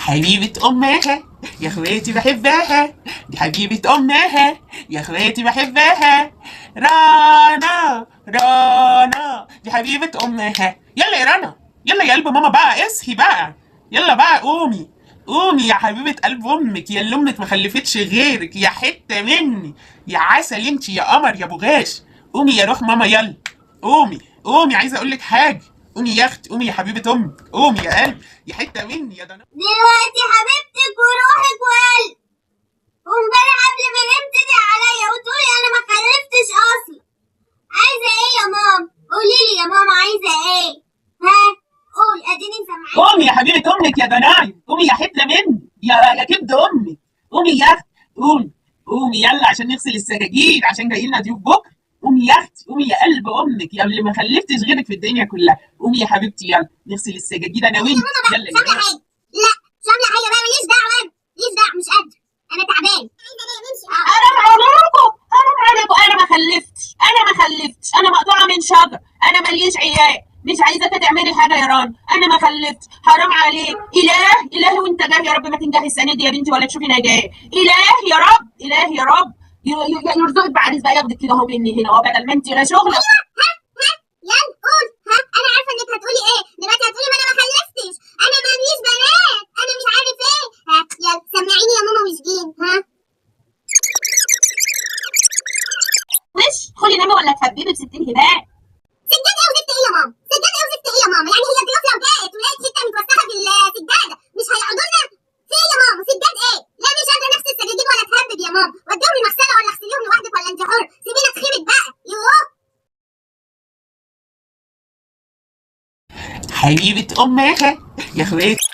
حبيبة أمها يا اخواتي بحبها، دي حبيبة أمها يا اخواتي بحبها. رانا رانا دي حبيبة أمها. يلا يا رنا، يلا يا قلب ماما بقى، اصحي بقى، يلا بقى قومي. قومي يا حبيبة قلب أمك، يا اللي أمك مخلفتش غيرك، يا حتة مني، يا عسل انت، يا قمر، يا بغاش. قومي يا روح ماما، يلا قومي قومي، عايزة أقولك حاجة. قومي يا أختي، قومي يا حبيبة أمك، قومي يا قلب، يا حتة مني يا دنا. دلوقتي حبيبتك وروحك وقلب، وامبارح قبل ما نمت تدعي عليا وتقولي انا ما خلفتش اصلا. عايزه ايه يا ماما؟ قولي لي يا ماما عايزه ايه؟ ها؟ قول اديني سامعاكي. قومي يا حبيبة أمك يا دنايا، قومي يا حتة مني، يا كبد أمي، قومي يا أختي، قومي قومي يلا عشان نغسل السجاجيد، عشان جاي لنا ضيوف بكرة. قومي يا أختي، قومي يا قلب أمك، يا اللي ما خلفتش غيرك في الدنيا كلها. قومي يا حبيبتي، يلا نغسل السجاجيد أنا يا وأنت. ماما بقى يلا مش عامله يلا. حاجه. لا مش عامله حاجه بقى، ماليش دعوه انا، ماليش دعوه، مش قادره، انا تعبان. عايزه ايه؟ نمشي. حرام عليكم، حرام عليكم، أنا ما خلفتش، أنا ما خلفتش، أنا مقطوعة من شجر، أنا ماليش عيال، مش عايزاكي تعملي حاجة يا رنا، أنا ما خلفتش، حرام عليك. إله وأنت جاي، يا رب ما تنجحي السنة دي يا بنتي ولا تشوفي نجاة. إله يا رب يرزقك بعريس بقى ياخدك كده أهو مني هنا، بدل ما أنت لا شغلة. يلا قول. ها انا عارفه انك هتقولي ايه دلوقتي، هتقولي ما انا ما خلفتش، انا ماليش بنات، انا مش عارف ايه. ها يلا سمعيني يا ماما وشجين. ها وش خلي نامي ولا تهببي ب 60 هباء. سجاد ايه وزفت ايه يا ماما؟ سجاد ايه وزفت ايه يا ماما؟ يعني هي الضيوف لو جات ولقيت ستة متوسخه في السجاده مش هيقعدوا لنا؟ في ايه يا ماما؟ سجاد ايه؟ لا مش قادره نفس السجاجيد ولا تهبب يا ماما، وديهم المغسله ولا اغسليهم لوحدك ولا انت حر، سيبينا تخيبت بقى. يوه حبيبة أمها يا اخواتي.